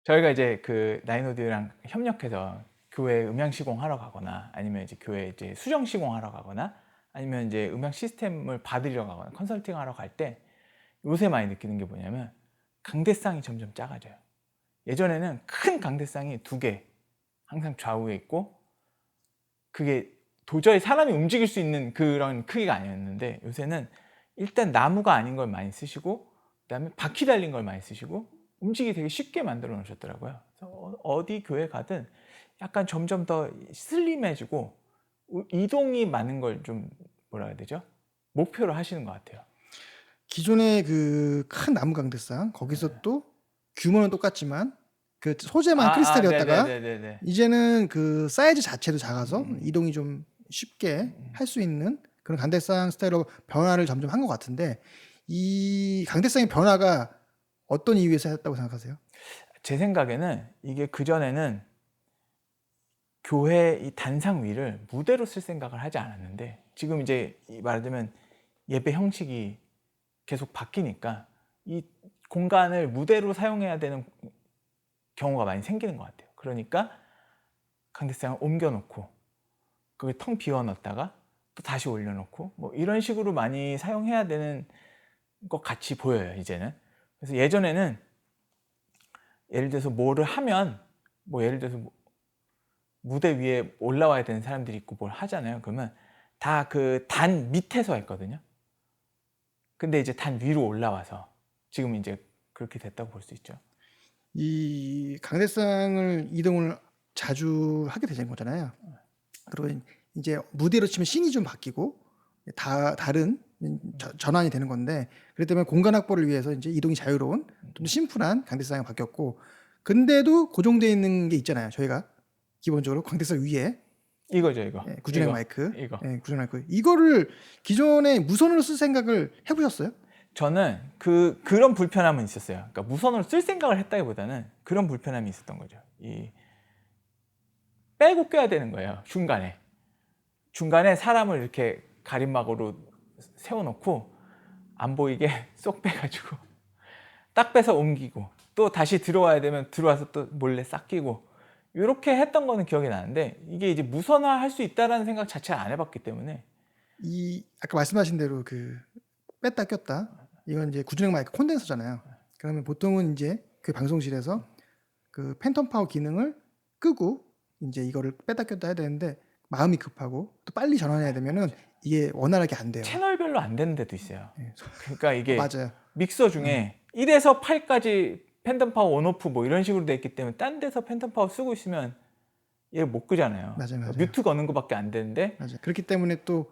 저희가 이제 그 나인오디오랑 협력해서 교회 음향 시공하러 가거나 아니면 이제 교회 이제 수정 시공하러 가거나 아니면 이제 음향 시스템을 받으러 가거나 컨설팅하러 갈 때 요새 많이 느끼는 게 뭐냐면 강대상이 점점 작아져요. 예전에는 큰 강대상이 2개 항상 좌우에 있고 그게 도저히 사람이 움직일 수 있는 그런 크기가 아니었는데 요새는 일단 나무가 아닌 걸 많이 쓰시고 그다음에 바퀴 달린 걸 많이 쓰시고 움직이기 되게 쉽게 만들어 놓으셨더라고요. 그래서 어디 교회 가든 약간 점점 더 슬림해지고 이동이 많은 걸 좀 뭐라 해야 되죠? 목표로 하시는 것 같아요. 기존의 그 큰 나무 강대상 거기서 또 규모는 똑같지만 그 소재만 크리스탈이었다가 네네네네네. 이제는 그 사이즈 자체도 작아서 음음음. 이동이 좀 쉽게 음음. 할 수 있는 그런 강대상 스타일로 변화를 점점 한 것 같은데 이 강대상의 변화가 어떤 이유에서 했다고 생각하세요? 제 생각에는 이게 그전에는 교회 이 단상 위를 무대로 쓸 생각을 하지 않았는데 지금 이제 이 말하자면 예배 형식이 계속 바뀌니까 이 공간을 무대로 사용해야 되는 경우가 많이 생기는 것 같아요. 그러니까 강대상을 옮겨 놓고 그걸 텅 비워 놨다가 또 다시 올려 놓고 뭐 이런 식으로 많이 사용해야 되는 것 같이 보여요 이제는. 그래서 예전에는 예를 들어서 뭐를 하면 뭐 예를 들어서 뭐 무대 위에 올라와야 되는 사람들이 있고 뭘 하잖아요. 그러면 다 그 단 밑에서 했거든요. 근데 이제 단 위로 올라와서 지금 인제 그렇게 됐다고 볼 수 있죠. 이 강대상을 이동을 자주 하게 되는 거잖아요. 그리고 이제 무대로 치면 씬이 좀 바뀌고 다른 전환이 되는 건데 그렇기 때문에 공간 확보를 위해서 이제 이동이 자유로운 좀 심플한 강대상이 바뀌었고 근데도 고정되어 있는 게 있잖아요. 저희가 기본적으로 강대상 위에 이거죠, 이거. 구준행 이거, 마이크, 이거. 구준행 마이크 이거를 기존에 무선으로 쓸 생각을 해보셨어요? 저는 그런 불편함은 있었어요. 그러니까 무선으로 쓸 생각을 했다기보다는 그런 불편함이 있었던 거죠. 이 빼고 껴야 되는 거예요, 중간에. 중간에 사람을 이렇게 가림막으로 세워 놓고 안 보이게 쏙 빼 가지고 딱 빼서 옮기고 또 다시 들어와야 되면 들어와서 또 몰래 싹 끼고 요렇게 했던 거는 기억이 나는데 이게 이제 '무선화할 수 있다.'라는 생각 자체를 안 해 봤기 때문에 이 아까 말씀하신 대로 그 뺐다 꼈다 이건 이제 구준행 마이크 콘덴서잖아요. 그러면 보통은 이제 그 방송실에서 그 팬텀 파워 기능을 끄고 인제 이거를 뺐다 꼈다 해야 되는데 마음이 급하고 또 빨리 전환해야 되면은 이게 원활하게 안 돼요. 채널별로 안 되는 데도 있어요. 예. 그러니까 이게 맞아요. 믹서 음. 중에 1 에서 8 까지 팬텀 파워 온 오프 뭐 이런 식으로 돼 있기 때문에 딴 데서 팬텀 파워 쓰고 있으면 얘를 못 끄잖아요. 맞아요, 그러니까 맞아요. 뮤트 거는 거 밖에 안 되는데 맞아요. 그렇기 때문에 또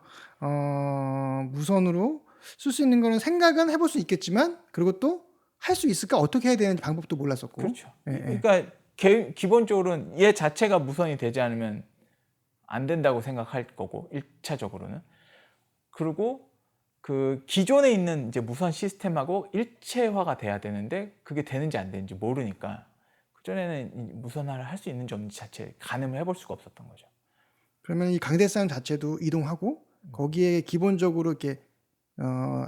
무선으로 쓸 수 있는 거는 생각은 해볼 수 있겠지만 그리고 또 '할 수 있을까? 어떻게 해야 되는지 방법도 몰랐었고.' 그렇죠. 예예. 그러니까 기본적으로는 얘 자체가 무선이 되지 않으면 안 된다고 생각할 거고 1 차적으로는. 그리고 그 기존에 있는 이제 무선 시스템하고 일체화가 돼야 되는데 그게 되는지 안 되는지 모르니까 그전에는 이 무선화를 할 수 있는지 없는지 자체 가늠을 해볼 수가 없었던 거죠. 그러면 이 강대상 자체도 이동하고 거기에 기본적으로 이렇게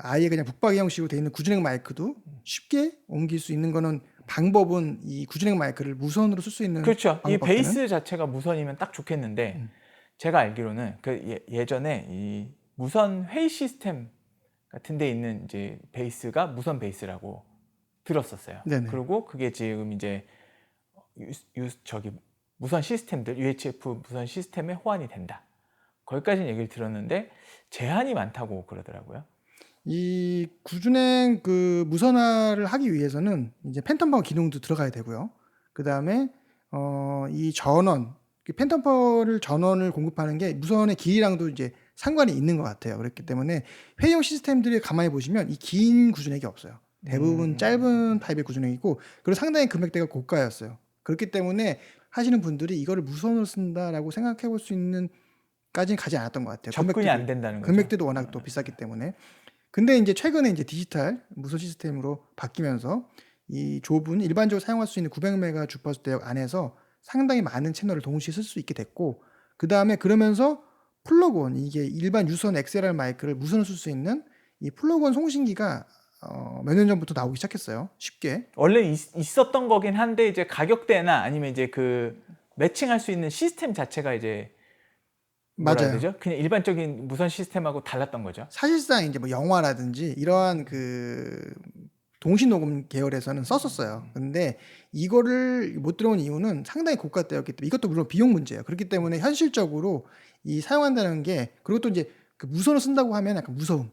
아예 그냥 붙박이 형식으로 돼 있는 구준행 마이크도 쉽게 옮길 수 있는 거는 방법은 이 구준행 마이크를 무선으로 쓸 수 있는 그렇죠. 이 방법밖에는 베이스 자체가 무선이면 딱 좋겠는데 음. 제가 알기로는 그 예전에 이 무선 회의 시스템 같은 데 있는 이제 베이스가 무선 베이스라고 들었었어요. 네네. 그리고 그게 지금 이제 저기 무선 시스템들 UHF 무선 시스템에 호환이 된다. 거기까지는 얘기를 들었는데 제한이 많다고 그러더라고요. 이 구준행 그 무선화를 하기 위해서는 이제 팬텀 파워 기능도 들어가야 되고요. 그다음에 이 전원 그 팬텀 파워를 전원을 공급하는 게 무선의 길이랑도 이제 상관이 있는 것 같아요. 그렇기 때문에 회의용 시스템들을 가만히 보시면 이 긴 구준액이 없어요. 대부분 짧은 타입의 구준액이고 그리고 상당히 금액대가 고가였어요. 그렇기 때문에 하시는 분들이 '이거를 무선으로 쓴다.'라고 생각해 볼 수 있는 까지는 가지 않았던 것 같아요. 접근이 안 된다는 거죠. 금액대도 워낙 또 비쌌기 때문에. 근데 인제 최근에 인제 디지털 무선 시스템으로 바뀌면서 이 좁은 일반적으로 사용할 수 있는 900 메가 주파수 대역 안에서 상당히 많은 채널을 동시에 쓸 수 있게 됐고 그다음에 그러면서 플러그온 이게 일반 유선 XLR 마이크를 무선으로 쓸 수 있는 이 플러그온 송신기가 몇 년 전부터 나오기 시작했어요. 쉽게. 원래 있었던 거긴 한데 이제 가격대나 아니면 이제 그 매칭할 수 있는 시스템 자체가 이제 뭐라 해야 맞아요. 되죠? 그냥 일반적인 무선 시스템하고 달랐던 거죠. 사실상 이제 뭐 영화라든지 이러한 그 동시 녹음 계열에서는 썼었어요. 근데 이거를 못 들어온 이유는 상당히 고가대였기 때문에 이것도 물론 비용 문제예요. 그렇기 때문에 현실적으로 이 사용한다는 게 그리고 또 이제 그 무선을 쓴다고 하면 약간 무서움.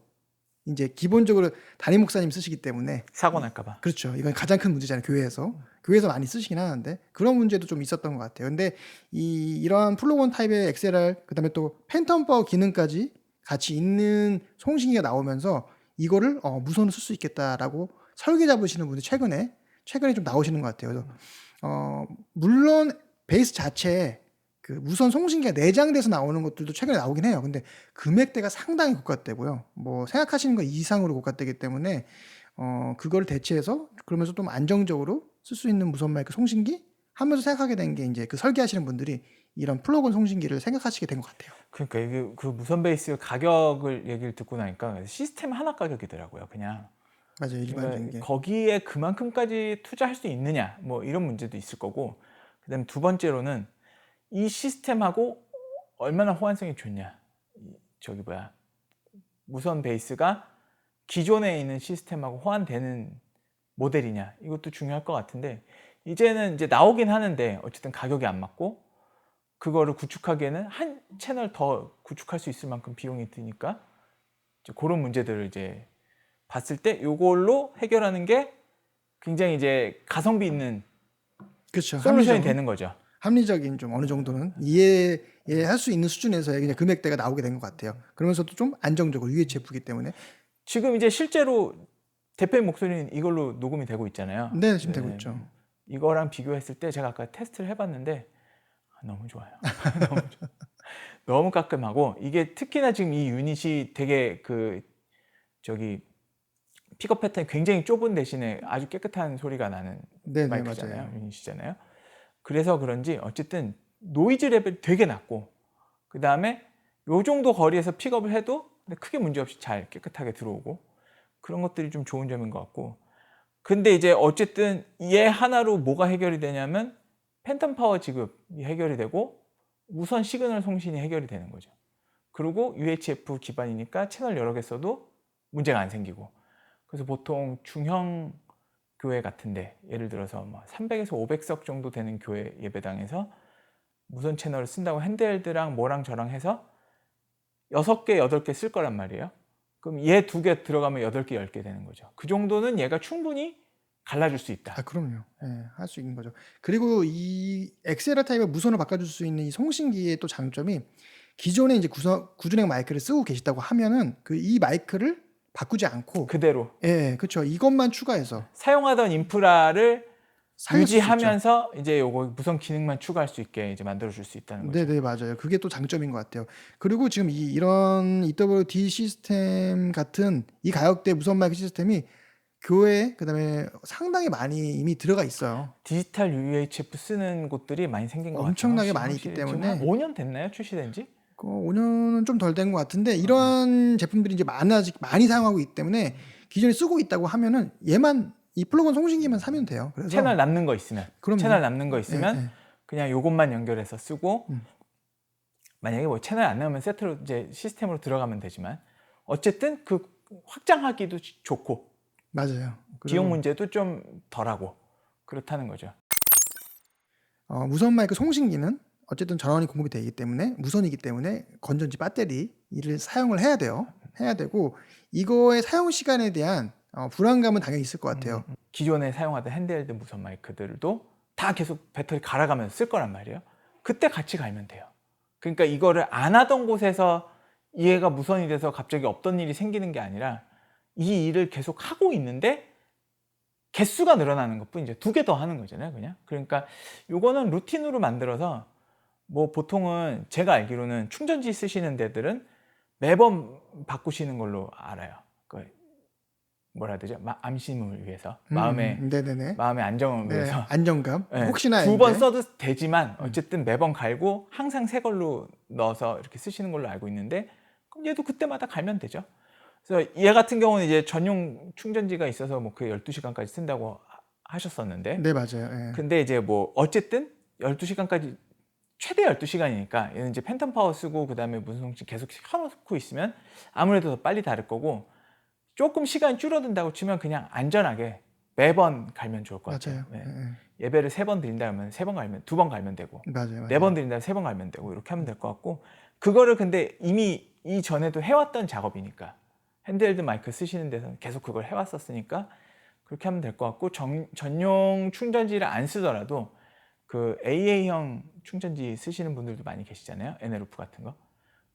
이제 기본적으로 담임 목사님 쓰시기 때문에 사고 날까봐. 그렇죠. 이건 가장 큰 문제잖아요. 교회에서 많이 쓰시긴 하는데 그런 문제도 좀 있었던 것 같아요. 근데 이러한 플러그온 타입의 XLR 그다음에 또 팬텀 파워 기능까지 같이 있는 송신기가 나오면서 이거를 무선으로 쓸 수 있겠다라고 설계 잡으시는 분이 최근에 좀 나오시는 것 같아요. 그래서 물론 베이스 자체에 그 무선 송신기가 내장돼서 나오는 것들도 최근에 나오긴 해요. 근데 금액대가 상당히 고가대고요. 뭐 생각하시는 거 이상으로 고가대기 때문에 그걸 대체해서 그러면서 좀 안정적으로 쓸 수 있는 무선 마이크 송신기 하면서 생각하게 된 게 이제 그 설계하시는 분들이 이런 플러그인 송신기를 생각하시게 된 것 같아요. 그러니까 이게 그 무선 베이스 가격을 얘기를 듣고 나니까 시스템 하나 가격이더라고요. 그냥. 맞아요. 일반적인 그러니까 게. 거기에 그만큼까지 투자할 수 있느냐 뭐 이런 문제도 있을 거고 그다음에 두 번째로는 이 시스템하고 얼마나 호환성이 좋냐. 저기 뭐야 무선 베이스가 기존에 있는 시스템하고 호환되는 모델이냐 이것도 중요할 것 같은데 이제는 이제 나오긴 하는데 어쨌든 가격이 안 맞고 그거를 구축하기에는 한 채널 더 구축할 수 있을 만큼 비용이 드니까 이제 그런 문제들을 이제 봤을 때 이걸로 해결하는 게 굉장히 이제 가성비 있는 그렇죠. 솔루션이 되는 거죠. 합리적인 좀 어느 정도는 이해할 수 있는 수준에서의 그냥 금액대가 나오게 된 것 같아요. 그러면서도 좀 안정적으로 UHF이기 때문에. 지금 이제 실제로 대표의 목소리는 이걸로 녹음이 되고 있잖아요. 네, 지금 되고 있죠. 이거랑 비교했을 때 제가 아까 테스트를 해봤는데 너무 좋아요. 너무 좋아. 너무 깔끔하고 이게 특히나 지금 이 유닛이 되게 그 저기 픽업 패턴이 굉장히 좁은 대신에 아주 깨끗한 소리가 나는 네, 마이크잖아요. 맞아요. 유닛이잖아요. 그래서 그런지 어쨌든 노이즈 레벨이 되게 낮고 그 다음에 요 정도 거리에서 픽업을 해도 크게 문제없이 잘 깨끗하게 들어오고 그런 것들이 좀 좋은 점인 것 같고 근데 이제 어쨌든 얘 하나로 뭐가 해결이 되냐면 팬텀 파워 지급이 해결이 되고 무선 시그널 송신이 해결이 되는 거죠. 그리고 UHF 기반이니까 채널 여러 개 써도 문제가 안 생기고 그래서 보통 중형 교회 같은데 예를 들어서 300에서 500석 정도 되는 교회 예배당에서 무선 채널을 쓴다고 핸드헬드랑 뭐랑 저랑 해서 6개, 8개 쓸 거란 말이에요. 그럼 얘 2개 들어가면 8개, 10개 되는 거죠. 그 정도는 얘가 충분히 갈라줄 수 있다. 그럼요. 예, 할 수 있는 거죠. 그리고 이 XLR 타입의 무선으로 바꿔줄 수 있는 이 송신기의 또 장점이 기존에 이제 구준행 마이크를 쓰고 계시다고 하면은 이 마이크를 바꾸지 않고 그대로 예, 그렇죠. 이것만 추가해서 사용하던 인프라를 사용할 수 있죠. 유지하면서 이제 요거 무선 기능만 추가할 수 있게 이제 만들어 줄 수 있다는 거죠. 네네, 맞아요. 그게 또 장점인 것 같아요. 그리고 지금 이런 EWD 시스템 같은 이 가격대 무선 마이크 시스템이 교회에 그다음에 상당히 많이 이미 들어가 있어요. 디지털 UHF 쓰는 곳들이 많이 생긴 것 같아요. 엄청나게 많이 있기 지금 때문에 한 5년 됐나요? 출시된 지? 5년은 좀 덜 된 것 같은데 이러한 제품들이 이제 많이 사용하고 있기 때문에 기존에 쓰고 있다고 하면은 얘만 이 플러그인 송신기만 사면 돼요. 그래서 채널 남는 거 있으면 그럼요. 채널 남는 거 있으면 예, 예. 그냥 요것만 연결해서 쓰고 음. 만약에 뭐 채널 안 나오면 세트로 이제 시스템으로 들어가면 되지만 어쨌든 그 확장하기도 좋고 맞아요. 비용 문제도 좀 덜하고 그렇다는 거죠. 무선 마이크 송신기는 어쨌든 전원이 공급이 되기 때문에 무선이기 때문에 건전지 배터리를 사용을 해야 돼요. 해야 되고 이거의 사용 시간에 대한 불안감은 당연히 있을 것 같아요. 기존에 사용하던 핸드헬드 무선 마이크들도 다 계속 배터리 갈아가면서 쓸 거란 말이에요. 그때 같이 갈면 돼요. 그러니까 이거를 안 하던 곳에서 얘가 무선이 돼서 갑자기 없던 일이 생기는 게 아니라 이 일을 계속 하고 있는데 개수가 늘어나는 것뿐 이제 2개 더 하는 거잖아요, 그냥. 그러니까 요거는 루틴으로 만들어서 뭐 보통은 제가 알기로는 충전지 쓰시는 데들은 매번 바꾸시는 걸로 알아요. 그 뭐라 해야 되죠? 안심을 위해서 마음의 안정을 네, 위해서 안정감. 네, 혹시나 2번 써도 되지만 어쨌든 매번 갈고 항상 새 걸로 넣어서 이렇게 쓰시는 걸로 알고 있는데 그럼 얘도 그때마다 갈면 되죠. 그래서 얘 같은 경우는 이제 전용 충전지가 있어서 뭐 그 12시간까지 쓴다고 하셨었는데 네, 맞아요. 예. 근데 이제 뭐 어쨌든 12시간까지 최대 12시간이니까 얘는 이제 팬텀 파워 쓰고 그다음에 무슨 송치 계속 켜놓고 있으면 아무래도 더 빨리 닳을 거고 조금 시간이 줄어든다고 치면 그냥 안전하게 매번 갈면 좋을 것 같아요. 맞아요. 네. 예, 예. 예배를 3번 드린다 그러면 3번 갈면 2번 갈면 되고 맞아요. 4번 드린다 3번 갈면 되고 이렇게 하면 될 것 같고 그거를 근데 이미 이전에도 해왔던 작업이니까 핸드헬드 마이크 쓰시는 데서 계속 그걸 해왔었으니까 그렇게 하면 될 것 같고 전용 충전지를 안 쓰더라도 그 AA형 충전지 쓰시는 분들도 많이 계시잖아요. 에네루프 같은 거.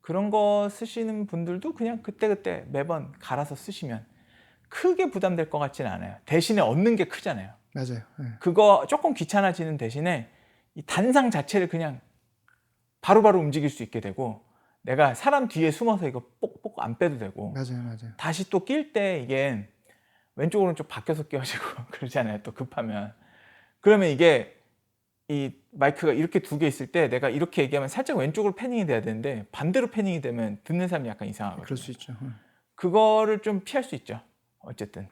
그런 거 쓰시는 분들도 그냥 그때그때 매번 갈아서 쓰시면 크게 부담될 것 같지는 않아요. 대신에 얻는 게 크잖아요. 맞아요. 예. 그거 조금 귀찮아지는 대신에 이 단상 자체를 그냥 바로바로 움직일 수 있게 되고 내가 사람 뒤에 숨어서 이거 뽁뽁 안 빼도 되고 맞아요. 맞아요. 다시 또 낄 때 이게 왼쪽 오른쪽 바뀌어서 끼워지고 그러잖아요. 또 급하면. 그러면 이게 이 마이크가 이렇게 두 개 있을 때 내가 이렇게 얘기하면 살짝 왼쪽으로 패닝이 돼야 되는데 반대로 패닝이 되면 듣는 사람이 약간 이상하거든요. 그럴 수 있죠. 예. 그거를 좀 피할 수 있죠. 어쨌든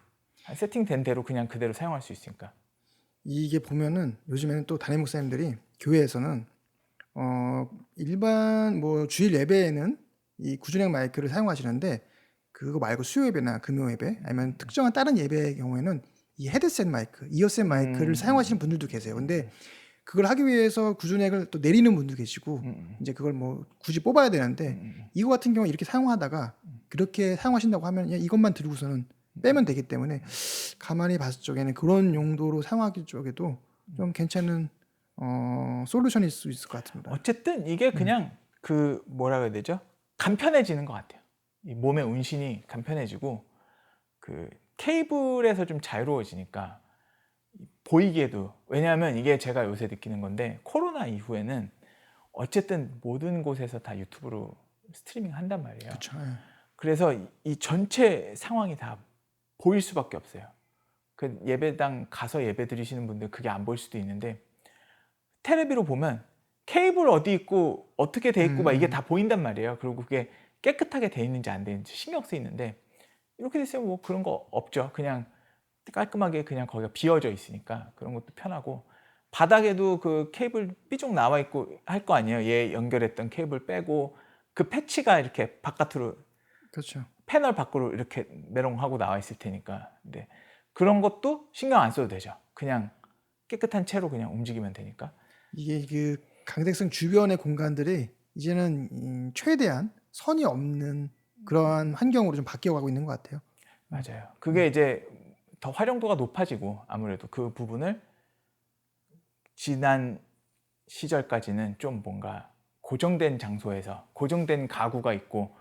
세팅된 대로 그냥 그대로 사용할 수 있으니까. 이게 보면은 요즘에는 또 담임 목사님들이 교회에서는 일반 뭐 주일 예배에는 이 구준행 마이크를 사용하시는데 그거 말고 수요 예배나 금요 예배 아니면 특정한 다른 예배의 경우에는 이 헤드셋 마이크, 이어셋 마이크를 사용하시는 분들도 계세요. 근데 그걸 하기 위해서 구준액을 또 내리는 분도 계시고 이제 그걸 뭐 굳이 뽑아야 되는데 이거 같은 경우 이렇게 사용하다가 그렇게 사용하신다고 하면 그냥 이것만 들고서는 빼면 되기 때문에 가만히 봤을 적에는 그런 용도로 사용하기 쪽에도 좀 괜찮은 솔루션일 수 있을 것 같습니다. 어쨌든 이게 그냥 그 뭐라 그래야 되죠? 간편해지는 것 같아요. 이 몸의 운신이 간편해지고 그 케이블에서 좀 자유로워지니까 보이게도 왜냐하면 이게 제가 요새 느끼는 건데 코로나 이후에는 어쨌든 모든 곳에서 다 유튜브로 스트리밍 한단 말이에요. 그렇죠. 그래서 이 전체 상황이 다 보일 수밖에 없어요. 그 예배당 가서 예배 드리시는 분들 그게 안 보일 수도 있는데 테레비로 보면 케이블 어디 있고 어떻게 돼 있고 막 이게 다 보인단 말이에요. 그리고 그게 깨끗하게 돼 있는지 안 돼 있는지 신경 쓰이는데 이렇게 됐으면 뭐 그런 거 없죠. 그냥 깔끔하게 그냥 거기가 비어져 있으니까 그런 것도 편하고 바닥에도 그 케이블 삐쭉 나와 있고 할 거 아니에요. 얘 연결했던 케이블 빼고 그 패치가 이렇게 바깥으로 그렇죠. 패널 밖으로 이렇게 메롱하고 나와 있을 테니까. 근데 그런 것도 신경 안 써도 되죠. 그냥 깨끗한 채로 그냥 움직이면 되니까. 이게 그 강대성 주변의 공간들이 이제는 최대한 선이 없는 그러한 환경으로 좀 바뀌어가고 있는 것 같아요. 맞아요. 그게 이제 더 활용도가 높아지고 아무래도 그 부분을 지난 시절까지는 좀 뭔가 고정된 장소에서 고정된 가구가 있고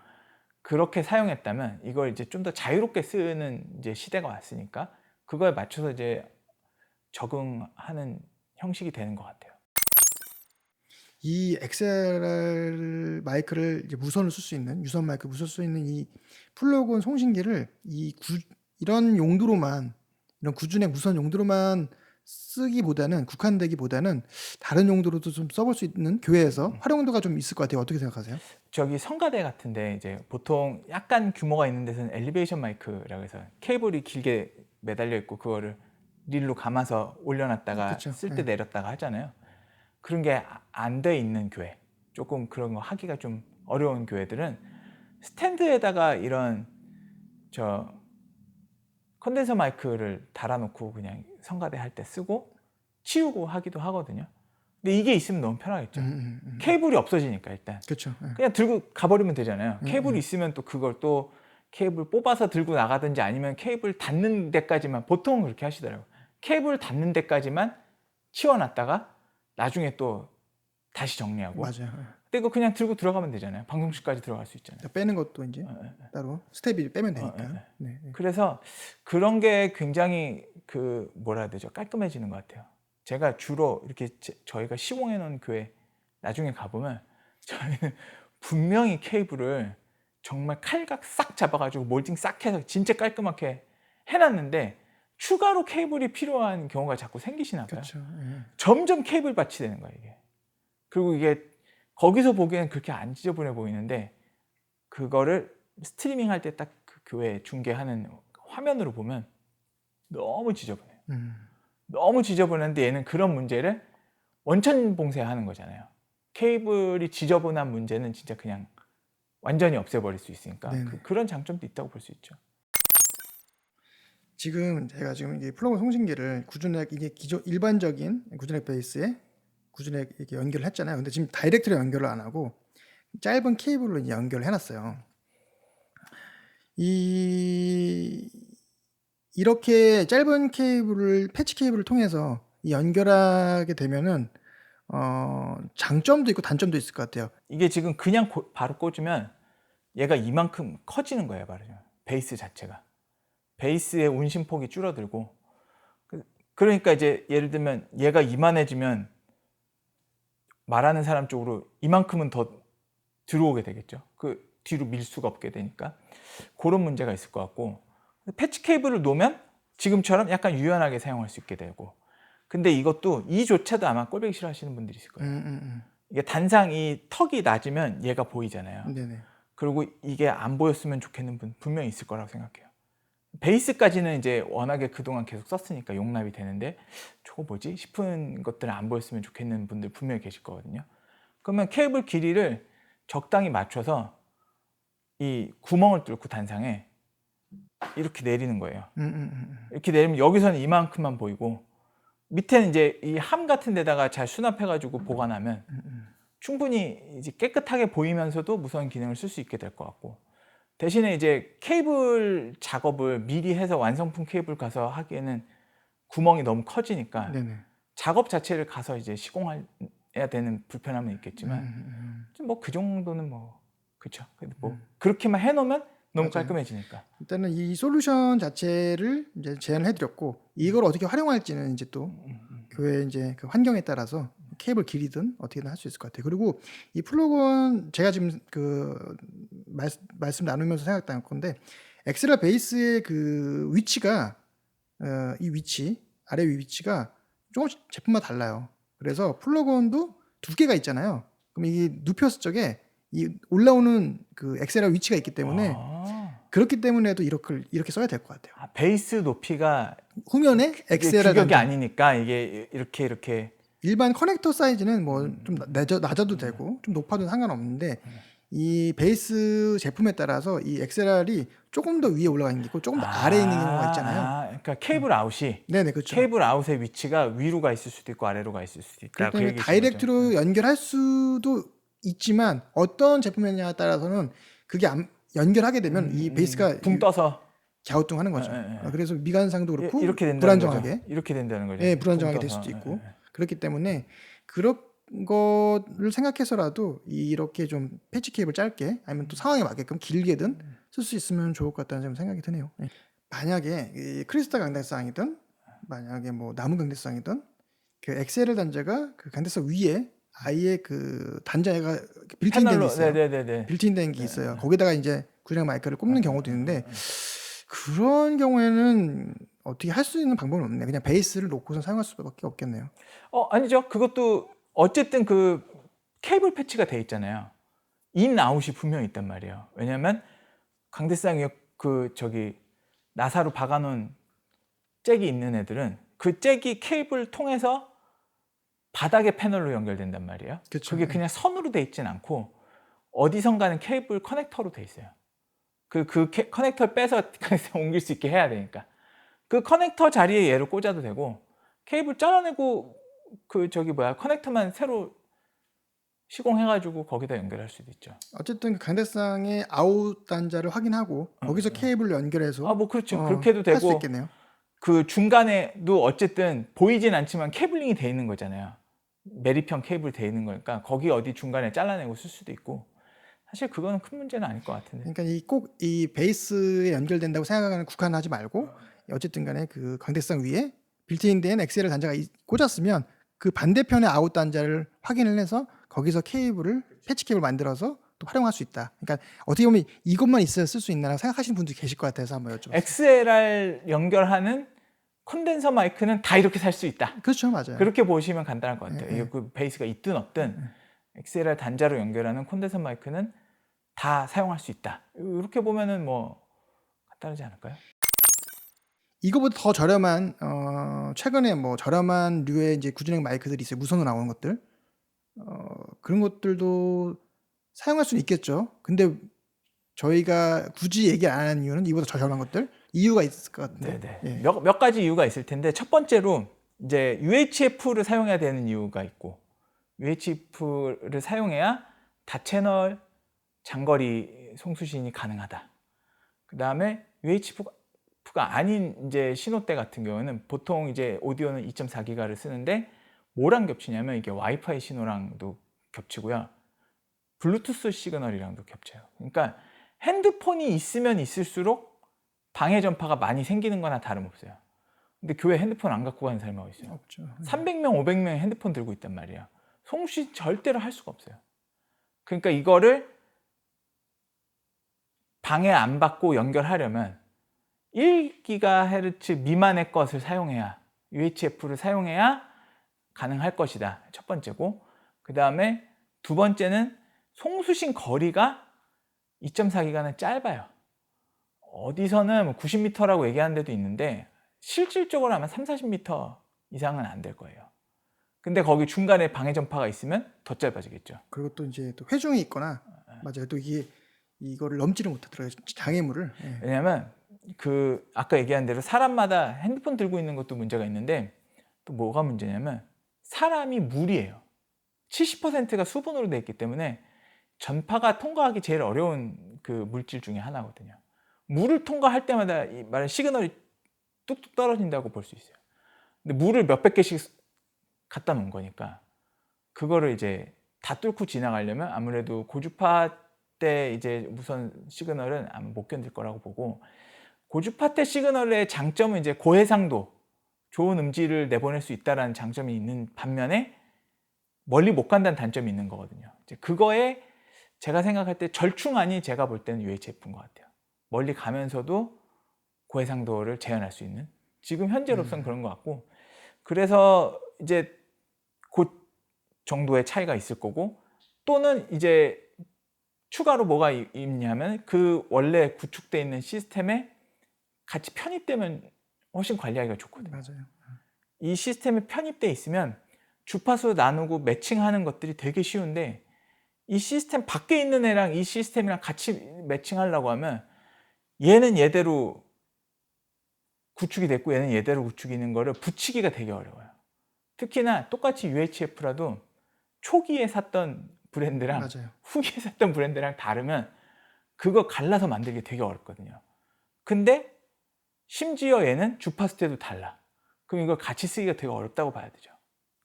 그렇게 사용했다면 이걸 이제 좀 더 자유롭게 쓰는 이제 시대가 왔으니까 그거에 맞춰서 이제 적응하는 형식이 되는 것 같아요. 이 XLR 마이크를 이제 무선을 쓸 수 있는 유선 마이크 무선 쓸 수 있는 이 플러그온 송신기를 이런 용도로만 이런 구준의 무선 용도로만 쓰기보다는 국한되기보다는 다른 용도로도 좀 써볼 수 있는 교회에서 활용도가 좀 있을 것 같아요. 어떻게 생각하세요? 저기 성가대 같은데 이제 보통 약간 규모가 있는 데서는 엘리베이션 마이크라고 해서 케이블이 길게 매달려 있고 그거를 릴로 감아서 올려놨다가 그쵸. 쓸 때 예. 내렸다가 하잖아요. 그런 게 안 돼 있는 교회, 조금 그런 거 하기가 좀 어려운 교회들은 스탠드에다가 이런 저 컨덴서 마이크를 달아놓고 그냥 성가대 할 때 쓰고 치우고 하기도 하거든요. 근데 이게 있으면 너무 편하겠죠. 케이블이 없어지니까 일단 그렇죠. 예. 그냥 들고 가버리면 되잖아요. 케이블이 있으면 또 그걸 또 케이블 뽑아서 들고 나가든지 아니면 케이블 닿는 데까지만 보통은 그렇게 하시더라고요. 케이블 닿는 데까지만 치워놨다가 나중에 또 다시 정리하고. 맞아요. 예. 근데 이거 그냥 들고 들어가면 되잖아요. 방송실까지 들어갈 수 있잖아요. 빼는 것도 이제 따로 스텝이 빼면 되니까. 네. 네. 그래서 그런 게 굉장히 그 뭐라 해야 되죠? 깔끔해지는 것 같아요. 제가 주로 이렇게 저희가 시공해 놓은 교회 나중에 가보면 저희는 분명히 케이블을 정말 칼각 싹 잡아가지고 몰딩 싹 해서 진짜 깔끔하게 해놨는데 추가로 케이블이 필요한 경우가 자꾸 생기시나 봐요. 그렇죠. 예. 점점 케이블 밭이 되는 거예요, 이게. 그리고 이게 거기서 보기엔 그렇게 안 지저분해 보이는데 그거를 스트리밍 할 때 딱 그 교회 중계하는 화면으로 보면 너무 지저분해요. 음. 너무 지저분한데 얘는 그런 문제를 원천 봉쇄하는 거잖아요. 케이블이 지저분한 문제는 진짜 그냥 완전히 없애버릴 수 있으니까 네네. 그런 장점도 있다고 볼 수 있죠. 지금 제가 지금 이게 플러그 송신기를 구준액 이게 일반적인 구준액 베이스에 구준액 이렇게 연결을 했잖아요. 근데 지금 다이렉트로 연결을 안 하고 짧은 케이블로 이제 연결을 해놨어요. 이렇게 짧은 케이블을 패치 케이블을 통해서 연결하게 되면은 장점도 있고 단점도 있을 것 같아요. 이게 지금 그냥 바로 꽂으면 얘가 이만큼 커지는 거예요. 바로 베이스 자체가. 베이스의 운심폭이 줄어들고 그러니까 이제 예를 들면 얘가 이만해지면 말하는 사람 쪽으로 이만큼은 더 들어오게 되겠죠. 그 뒤로 밀 수가 없게 되니까 그런 문제가 있을 것 같고 패치 케이블을 놓으면 지금처럼 약간 유연하게 사용할 수 있게 되고 근데 이것도 이조차도 아마 꼴보기 싫어하시는 분들이 있을 거예요. 이게 단상 이 턱이 낮으면 얘가 보이잖아요. 네네. 그리고 이게 안 보였으면 좋겠는 분 분명히 있을 거라고 생각해요. 베이스까지는 이제 워낙에 그동안 계속 썼으니까 용납이 되는데 저거 뭐지 싶은 것들은 안 보였으면 좋겠는 분들 분명히 계실 거거든요. 그러면 케이블 길이를 적당히 맞춰서 이 구멍을 뚫고 단상에 이렇게 내리는 거예요. 이렇게 내리면 여기서는 이만큼만 보이고 밑에는 이제 이 함 같은 데다가 잘 수납해가지고 보관하면 충분히 이제 깨끗하게 보이면서도 무선 기능을 쓸 수 있게 될 것 같고 대신에 이제 케이블 작업을 미리 해서 완성품 케이블 가서 하기에는 구멍이 너무 커지니까 네네. 작업 자체를 가서 이제 시공해야 되는 불편함은 있겠지만 뭐 그 정도는 뭐 그렇죠. 뭐 그렇게만 해놓으면 너무 맞아요. 깔끔해지니까. 일단은 이 솔루션 자체를 이제 제안을 해드렸고 이걸 어떻게 활용할지는 이제 또 교회 이제 그 환경에 따라서 케이블 길이든 어떻게든 할 수 있을 것 같아요. 그리고 이 플러그는 제가 지금 그 말씀 나누면서 생각난 건데 엑셀라 베이스의 그 위치가 이 위치 아래 위치가 조금씩 제품마다 달라요. 그래서 플러그온도 두 개가 있잖아요. 그럼 이게 눕혔을 적에 이 올라오는 그 엑셀라 위치가 있기 때문에 그렇기 때문에도 이렇게 써야 될 것 같아요. 베이스 높이가 후면에 이게 엑셀라 규격이 단자. 아니니까 이게 이렇게 일반 커넥터 사이즈는 뭐 좀 낮아도 되고 좀 높아도 상관없는데 이 베이스 제품에 따라서 이 엑셀알이 조금 더 위에 올라가 있는 게 있고 조금 더 아래에 있는 경우가 있잖아요. 그러니까 케이블 아웃이 네네, 그렇죠. 케이블 아웃의 위치가 위로 가 있을 수도 있고 아래로 가 있을 수도 있다. 그렇기 그 때문에 얘기신 다이렉트로 거죠. 연결할 수도 있지만 어떤 제품이냐에 따라서는 그게 연결하게 되면 이 베이스가 붕 떠서 갸우뚱하는 거죠. 그래서 미관상도 그렇고 이렇게 된다는 불안정하게 거죠. 이렇게 된다는 거죠. 불안정하게 붕 될 떠서. 수도 있고 그렇기 때문에 그런 거를 생각해서라도 이렇게 좀 패치 케이블 짧게 아니면 또 상황에 맞게끔 길게든 쓸 수 있으면 좋을 것 같다는 생각이 드네요. 만약에 이 크리스탈 강대상이든 만약에 뭐 나무 강대상이든 그 엑셀 단자가 그 강대상 위에 아예 그 단자가 빌트인 된 게 있어요. 네네네. 빌트인 된 게 있어요. 거기다가 이제 구량 마이크를 꼽는 경우도 있는데 그런 경우에는 어떻게 할 수 있는 방법은 없네요. 그냥 베이스를 놓고서 사용할 수밖에 없겠네요. 아니죠. 그것도 어쨌든 그 케이블 패치가 돼 있잖아요. 인 아웃이 분명히 있단 말이에요. 왜냐하면 강대상에 그 저기 나사로 박아놓은 잭이 있는 애들은 그 잭이 케이블 통해서 바닥에 패널로 연결된단 말이에요. 그쵸. 그게 그냥 선으로 돼 있진 않고 어디선가는 케이블 커넥터로 돼 있어요. 커넥터를 빼서 커넥터 옮길 수 있게 해야 되니까 그 커넥터 자리에 얘를 꽂아도 되고 케이블 잘라내고 그 저기 뭐야 커넥터만 새로 시공해가지고 거기다 연결할 수도 있죠. 어쨌든 그 강대상의 아웃 단자를 확인하고 거기서 케이블 연결해서 뭐 그렇죠. 그렇게 해도 할 수 되고 있겠네요. 그 중간에도 어쨌든 보이진 않지만 케이블링이 돼 있는 거잖아요. 매립형 케이블 돼 있는 거니까 거기 어디 중간에 잘라내고 쓸 수도 있고 사실 그거는 큰 문제는 아닐 것 같은데. 그러니까 꼭 이 베이스에 연결된다고 생각하는 국한하지 말고 어쨌든 간에 그 강대상 위에 빌트인된 엑셀 단자가 꽂았으면 그 반대편의 아웃 단자를 확인을 해서 거기서 케이블을 패치 케이블 만들어서 또 활용할 수 있다. 그러니까 어떻게 보면 이것만 있어야 쓸 수 있나라고 생각하시는 분들이 계실 것 같아서 한번 여쭤봤어요. XLR 연결하는 콘덴서 마이크는 다 이렇게 살 수 있다. 그렇죠, 맞아요. 그렇게 보시면 간단할 것 같아요. 예, 예. 이게 그 베이스가 있든 없든 XLR 단자로 연결하는 콘덴서 마이크는 다 사용할 수 있다. 이렇게 보면은 뭐 따르지 않을까요? 이거보다 더 저렴한 최근에 뭐 저렴한 류의 이제 구준행 마이크들이 있어요. 무선으로 나오는 것들. 그런 것들도 사용할 수는 있겠죠. 근데 저희가 굳이 얘기 안 하는 이유는 이보다 더 저렴한 것들 이유가 있을 것 같은데. 네네. 예. 몇 가지 이유가 있을 텐데 첫 번째로 이제 UHF를 사용해야 되는 이유가 있고 UHF를 사용해야 다채널 장거리 송수신이 가능하다. 그 다음에 UHF가 아닌 이제 신호대 같은 경우는 보통 이제 오디오는 2.4기가를 쓰는데 뭐랑 겹치냐면 이게 와이파이 신호랑도 겹치고요. 블루투스 시그널이랑도 겹쳐요. 그러니까 핸드폰이 있으면 있을수록 방해 전파가 많이 생기는 거나 다름없어요. 근데 교회 핸드폰 안 갖고 가는 사람이 어디 있어요? 없죠. 300명, 500명이 핸드폰 들고 있단 말이에요. 송수신 절대로 할 수가 없어요. 그러니까 이거를 방해 안 받고 연결하려면 1GHz 미만의 것을 사용해야 UHF를 사용해야 가능할 것이다. 첫 번째고 그 다음에 두 번째는 송수신 거리가 2.4기가는 짧아요. 어디서는 90m라고 얘기하는 데도 있는데 실질적으로 하면 3, 40m 이상은 안 될 거예요. 근데 거기 중간에 방해 전파가 있으면 더 짧아지겠죠. 그리고 또 이제 또 회중이 있거나 맞아요. 또 이거를 넘지를 못하더라고요. 장애물을. 예. 왜냐하면 그 아까 얘기한 대로 사람마다 핸드폰 들고 있는 것도 문제가 있는데 또 뭐가 문제냐면 사람이 물이에요. 70%가 수분으로 되어 있기 때문에 전파가 통과하기 제일 어려운 그 물질 중에 하나거든요. 물을 통과할 때마다 이 말은 시그널이 뚝뚝 떨어진다고 볼 수 있어요. 근데 물을 몇백 개씩 갖다 놓은 거니까 그거를 이제 다 뚫고 지나가려면 아무래도 고주파 때 이제 무선 시그널은 아마 못 견딜 거라고 보고 고주파 때 시그널의 장점은 이제 고해상도 좋은 음질을 내보낼 수 있다는 장점이 있는 반면에 멀리 못 간다는 단점이 있는 거거든요. 이제 그거에 제가 생각할 때 절충안이 제가 볼 때는 UHF인 것 같아요. 멀리 가면서도 고해상도를 재현할 수 있는 지금 현재로서는 그런 것 같고 그래서 이제 그 정도의 차이가 있을 거고 또는 이제 추가로 뭐가 있냐면 그 원래 구축되어 있는 시스템에 같이 편입되면 훨씬 관리하기가 좋거든요. 맞아요. 이 시스템에 편입되어 있으면 주파수 나누고 매칭하는 것들이 되게 쉬운데 이 시스템 밖에 있는 애랑 이 시스템이랑 같이 매칭하려고 하면 얘는 얘대로 구축이 됐고 얘는 얘대로 구축이 있는 거를 붙이기가 되게 어려워요. 특히나 똑같이 UHF라도 초기에 샀던 브랜드랑 맞아요. 후기에 샀던 브랜드랑 다르면 그거 갈라서 만들기 되게 어렵거든요. 근데 심지어 얘는 주파수 때도 달라. 그럼 이걸 같이 쓰기가 되게 어렵다고 봐야 되죠.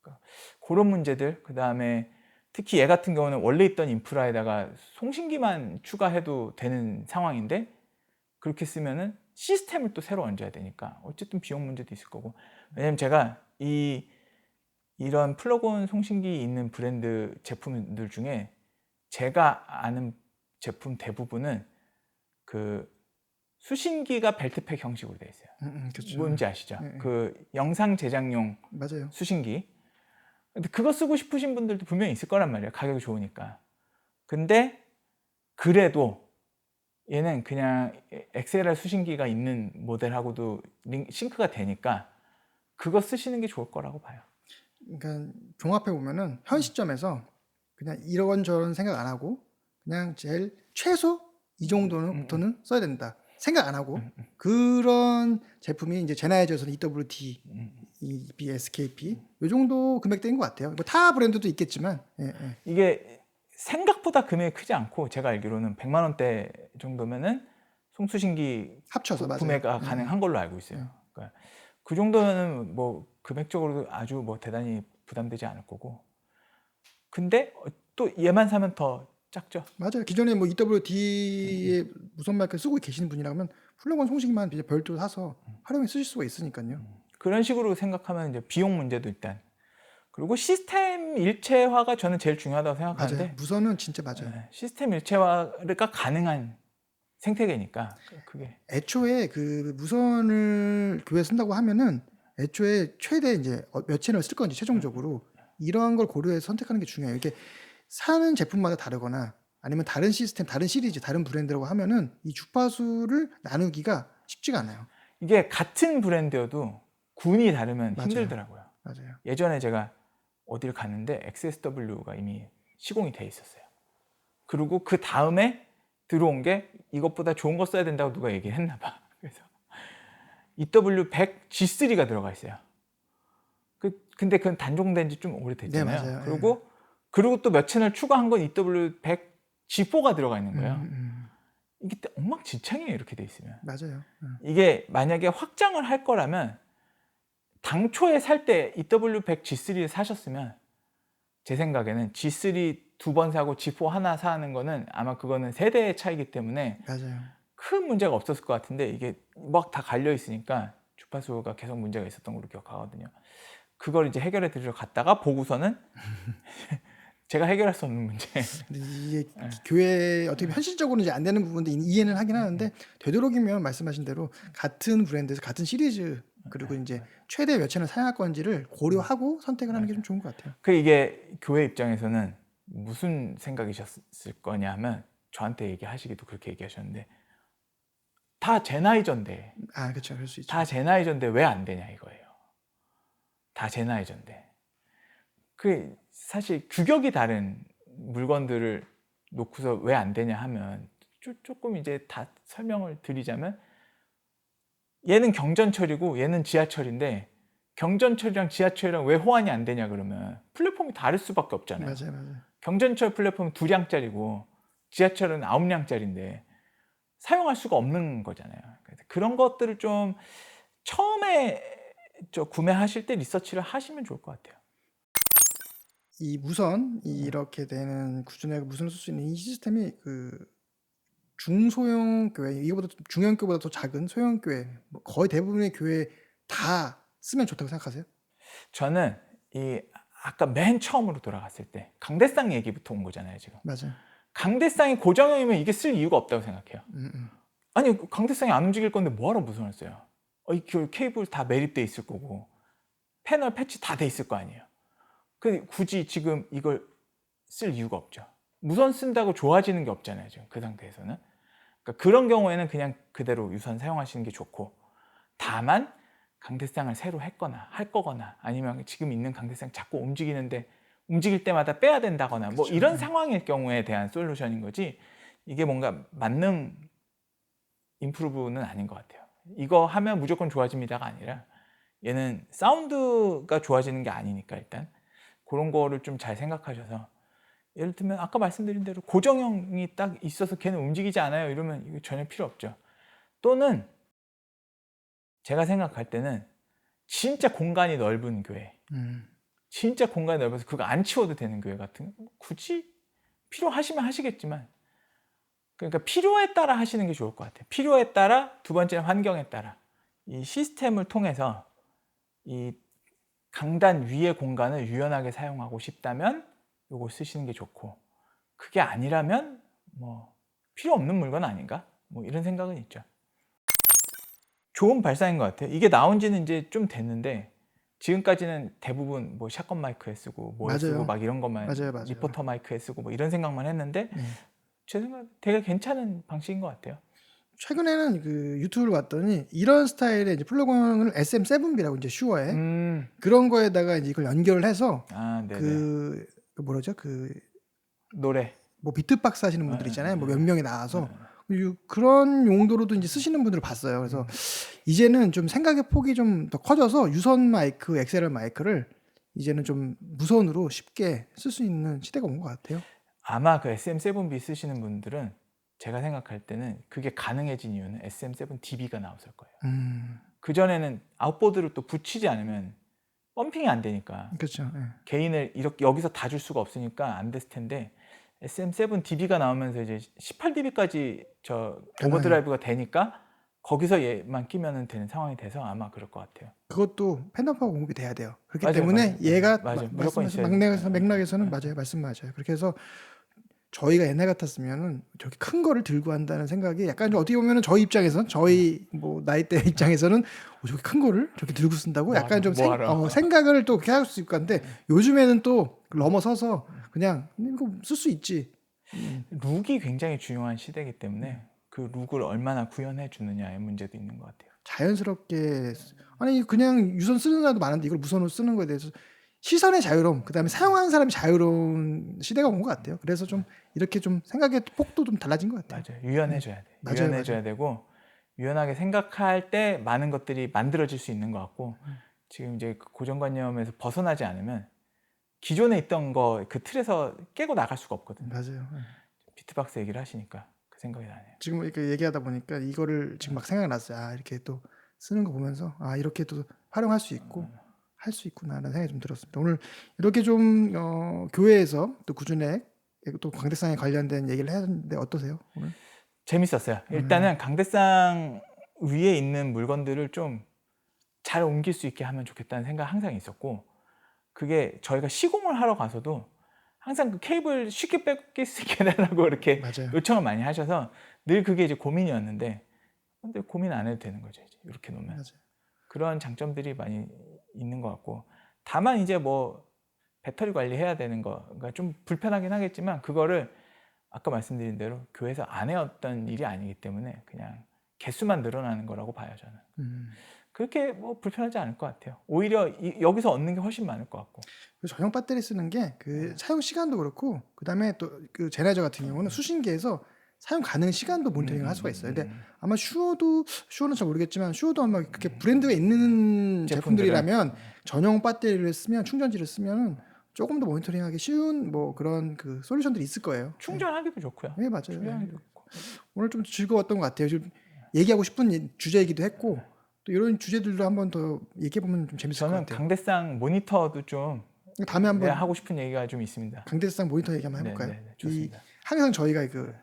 그러니까 그런 문제들, 그 다음에 특히 얘 같은 경우는 원래 있던 인프라에다가 송신기만 추가해도 되는 상황인데 그렇게 쓰면은 시스템을 또 새로 얹어야 되니까 어쨌든 비용 문제도 있을 거고 왜냐면 제가 이런 플러그온 송신기 있는 브랜드 제품들 중에 제가 아는 제품 대부분은 그 수신기가 벨트팩 형식으로 되어 있어요. 그렇죠. 뭔지 아시죠? 네. 그 영상 제작용 맞아요. 수신기. 근데 그거 쓰고 싶으신 분들도 분명히 있을 거란 말이에요. 가격이 좋으니까. 근데 그래도 얘는 그냥 XLR 수신기가 있는 모델하고도 싱크가 되니까 그거 쓰시는 게 좋을 거라고 봐요. 그러니까 종합해 보면은 현 시점에서 그냥 이런저런 생각 안 하고 그냥 제일 최소 이 정도는 써야 된다. 생각 안 하고 그런 제품이 이제 제나이저에서는 EWD, EBSKP 이 정도 금액대인 것 같아요. 뭐 타 브랜드도 있겠지만 이게 생각보다 금액이 크지 않고 제가 알기로는 100만 원대 정도면은 송수신기 합쳐서 구매가 맞아요. 가능한 걸로 알고 있어요. 그러니까 그 정도면 뭐 금액적으로도 아주 뭐 대단히 부담되지 않을 거고. 근데 또 얘만 사면 더 작죠. 맞아요. 기존에 뭐 EWD의 무선 마이크 쓰고 계시는 분이라면 플러그온 송신기만 이제 별도로 사서 활용해 쓰실 수가 있으니까요. 그런 식으로 생각하면 이제 비용 문제도 일단 그리고 시스템 일체화가 저는 제일 중요하다고 생각하는데 맞아요. 무선은 진짜 맞아요. 시스템 일체화가 가능한 생태계니까 그게 애초에 그 무선을 교회에 쓴다고 하면은 애초에 최대 이제 몇 채널 쓸 건지 최종적으로 이러한 걸 고려해서 선택하는 게 중요해요. 이게 사는 제품마다 다르거나 아니면 다른 시스템, 다른 시리즈, 다른 브랜드라고 하면은 이 주파수를 나누기가 쉽지가 않아요. 이게 같은 브랜드여도 군이 다르면 맞아요. 힘들더라고요. 맞아요. 예전에 제가 어딜 갔는데 XSW가 이미 시공이 돼 있었어요. 그리고 그 다음에 들어온 게 이것보다 좋은 거 써야 된다고 누가 얘기를 했나 봐. 그래서 EW100 G3가 들어가 있어요. 근데 그건 단종된 지 좀 네, 오래됐잖아요. 맞아요. 그리고 또 몇 채널 추가한 건 EW100 G4가 들어가 있는 거예요. 음. 이게 엉망진창이에요, 이렇게 돼 있으면. 맞아요. 이게 만약에 확장을 할 거라면 당초에 살 때 EW100 G3를 사셨으면 제 생각에는 G3 두 번 사고 G4 하나 사는 거는 아마 그거는 세대의 차이기 때문에 맞아요. 큰 문제가 없었을 것 같은데 이게 막 다 갈려 있으니까 주파수가 계속 문제가 있었던 걸로 기억하거든요. 그걸 이제 해결해 드리러 갔다가 보고서는 제가 해결할 수 없는 문제. 근데 이게 교회 어떻게 보면 현실적으로는 이제 안 되는 부분도 이해는 하긴 하는데 되도록이면 말씀하신 대로 같은 브랜드에서 같은 시리즈 그리고 이제 최대 몇 채널 사용할 건지를 고려하고 선택을 하는 게 좀 좋은 것 같아요. 이게 교회 입장에서는 무슨 생각이셨을 거냐면 저한테 얘기하시기도 그렇게 얘기하셨는데 다 제나이전데 아, 그렇죠. 그럴 수 있죠. 다 제나이전데 왜 안 되냐 이거예요. 다 제나이전데. 그 사실 규격이 다른 물건들을 놓고서 왜 안 되냐 하면 조금 이제 다 설명을 드리자면 얘는 경전철이고 얘는 지하철인데 경전철이랑 지하철이랑 왜 호환이 안 되냐 그러면 플랫폼이 다를 수밖에 없잖아요. 맞아요. 경전철 플랫폼은 2량짜리고 지하철은 9량짜리인데 사용할 수가 없는 거잖아요. 그래서 그런 것들을 좀 처음에 구매하실 때 리서치를 하시면 좋을 것 같아요. 이 무선 이렇게 되는 구준의 무선을 쓸 수 있는 이 시스템이 그 중소형 교회 이거보다 좀 중형 교회보다 더 작은 소형 교회 뭐 거의 대부분의 교회 다 쓰면 좋다고 생각하세요? 저는 이 아까 맨 처음으로 돌아갔을 때 강대상 얘기부터 온 거잖아요, 지금. 맞아요. 강대상이 고정형이면 이게 쓸 이유가 없다고 생각해요. 아니, 강대상이 안 움직일 건데 뭐하러 무선을 써요? 이 케이블 다 매립돼 있을 거고 패널 패치 다 돼 있을 거 아니에요. 근데 굳이 지금 이걸 쓸 이유가 없죠. 무선 쓴다고 좋아지는 게 없잖아요, 지금 그 상태에서는. 그러니까 그런 경우에는 그냥 그대로 유선 사용하시는 게 좋고, 다만 강대상을 새로 했거나 할 거거나 아니면 지금 있는 강대상 자꾸 움직이는데 움직일 때마다 빼야 된다거나 뭐 이런 상황일 경우에 대한 솔루션인 거지, 이게 뭔가 만능 임프루브는 아닌 것 같아요. 이거 하면 무조건 좋아집니다가 아니라 얘는 사운드가 좋아지는 게 아니니까 일단 그런 거를 좀 잘 생각하셔서, 예를 들면 아까 말씀드린 대로 고정형이 딱 있어서 걔는 움직이지 않아요 이러면 이거 전혀 필요 없죠. 또는 제가 생각할 때는 진짜 공간이 넓은 교회, 진짜 공간이 넓어서 그거 안 치워도 되는 교회 같은 거 굳이 필요하시면 하시겠지만, 그러니까 필요에 따라 하시는 게 좋을 것 같아요. 필요에 따라, 두 번째는 환경에 따라. 이 시스템을 통해서 이 강단 위의 공간을 유연하게 사용하고 싶다면 이거 쓰시는 게 좋고, 그게 아니라면 뭐 필요 없는 물건 아닌가? 뭐 이런 생각은 있죠. 좋은 발상인 것 같아요. 이게 나온 지는 이제 좀 됐는데 지금까지는 대부분 뭐 샷건 마이크에 쓰고 뭐에 맞아요. 쓰고 막 이런 것만, 맞아요. 리포터 마이크에 쓰고 뭐 이런 생각만 했는데 제 생각 되게 괜찮은 방식인 것 같아요. 최근에는 그 유튜브를 봤더니 이런 스타일의 이제 플러그인을 SM7B라고 이제 슈어에 그런 거에다가 이제 이걸 연결을 해서 그 뭐라죠? 그 노래 뭐 비트박스 하시는 분들 있잖아요. 뭐 몇 명이 나와서 그런 용도로도 이제 쓰시는 분들을 봤어요. 그래서 이제는 좀 생각의 폭이 좀 더 커져서 유선 마이크, XLR 마이크를 이제는 좀 무선으로 쉽게 쓸 수 있는 시대가 온 것 같아요. 아마 그 SM7B 쓰시는 분들은 제가 생각할 때는 그게 가능해진 이유는 SM7DB가 나왔을 거예요. 그전에는 아웃보드를 또 붙이지 않으면 펌핑이 안 되니까, 그렇죠. 게인을 이렇게 여기서 다 줄 수가 없으니까 안 됐을 텐데 SM7DB가 나오면서 이제 18dB까지 저 오버드라이브가 되니까 거기서 얘만 끼면 되는 상황이 돼서 아마 그럴 것 같아요. 그것도 팬덤파워 공급이 돼야 돼요. 그렇기 맞아요, 때문에 맞아요. 얘가 무조건 있어야 맥락에서는 맞아요. 말씀 맞아요. 그렇게 해서 저희가 옛날 같았으면은 저렇게 큰 거를 들고 한다는 생각이 약간 좀 어떻게 보면은 저희 입장에서는 저희 뭐 나이대 입장에서는 저렇게 큰 거를 저렇게 들고 쓴다고 약간 좀 생각을 또 그렇게 할 수 있을 것 같은데 요즘에는 또 넘어서서 그냥 이거 쓸 수 있지. 룩이 굉장히 중요한 시대이기 때문에 그 룩을 얼마나 구현해 주느냐의 문제도 있는 것 같아요. 자연스럽게 아니 그냥 유선 쓰는 사람도 많은데 이걸 무선으로 쓰는 거에 대해서 시선의 자유로움, 그다음에 사용하는 사람이 자유로운 시대가 온 것 같아요. 그래서 좀 이렇게 좀 생각의 폭도 좀 달라진 것 같아요. 맞아요. 유연해져야 돼. 맞아요, 유연해져야 되고 유연하게 생각할 때 많은 것들이 만들어질 수 있는 것 같고 지금 이제 그 고정관념에서 벗어나지 않으면 기존에 있던 거 그 틀에서 깨고 나갈 수가 없거든요. 맞아요. 비트박스 얘기를 하시니까 그 생각이 나네요. 지금 이렇게 얘기하다 보니까 이거를 지금 막 생각났어요. 아 이렇게 또 쓰는 거 보면서 아 이렇게 또 활용할 수 있고 할 수 있구나라는 생각이 좀 들었습니다. 오늘 이렇게 좀 교회에서 또 구준액 또 강대상에 관련된 얘기를 했는데 어떠세요? 오늘? 재밌었어요. 일단은 강대상 위에 있는 물건들을 좀 잘 옮길 수 있게 하면 좋겠다는 생각 항상 있었고 그게 저희가 시공을 하러 가서도 항상 그 케이블 쉽게 뺄 수 있게 해달라고 이렇게 맞아요. 요청을 많이 하셔서 늘 그게 이제 고민이었는데 근데 고민 안 해도 되는 거죠. 이제 이렇게 놓으면. 맞아요. 그런 장점들이 많이 있는 것 같고 다만 이제 뭐 배터리 관리해야 되는 거가 좀 불편하긴 하겠지만 그거를 아까 말씀드린 대로 교회에서 안 해왔던 일이 아니기 때문에 그냥 개수만 늘어나는 거라고 봐요 저는. 그렇게 뭐 불편하지 않을 것 같아요. 오히려 여기서 얻는 게 훨씬 많을 것 같고. 그 전용 배터리 쓰는 게 그 사용 시간도 그렇고 그다음에 또 그 제네저 같은 경우는 수신기에서 사용 가능 시간도 모니터링을 할 수가 있어요. 근데 아마 슈어는 잘 모르겠지만 슈어도 아마 그렇게 브랜드가 있는 제품들이라면 전용 배터리를 쓰면 충전지를 쓰면은 조금 더 모니터링하기 쉬운 뭐 그런 그 솔루션들이 있을 거예요. 충전하기도 좋고요. 네 맞아요. 충전하기도 좋고. 오늘 좀 즐거웠던 것 같아요. 좀 얘기하고 싶은 주제이기도 했고 또 이런 주제들도 한번 더 얘기해 보면 좀 재밌을 것 저는 같아요. 강대상 모니터도 좀 다음에 한번 하고 싶은 얘기가 좀 있습니다. 강대상 모니터 얘기 한번 네, 해볼까요? 네, 네, 좋습니다. 항상 저희가 그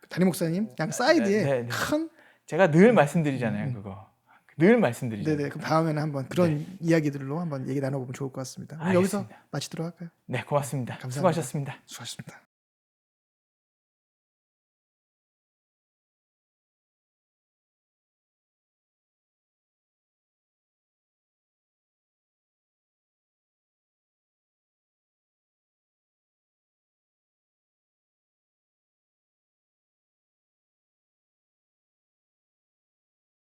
담임 목사님 양 사이드에 네, 네. 큰 제가 늘 말씀드리잖아요. 그거 늘 말씀드리잖아요. 네네. 그럼 다음에는 한번 그런 이야기들로 한번 얘기 나눠보면 좋을 것 같습니다. 오늘 여기서 알겠습니다. 마치도록 할까요? 네, 고맙습니다. 감사합니다. 수고하셨습니다. 수고하셨습니다.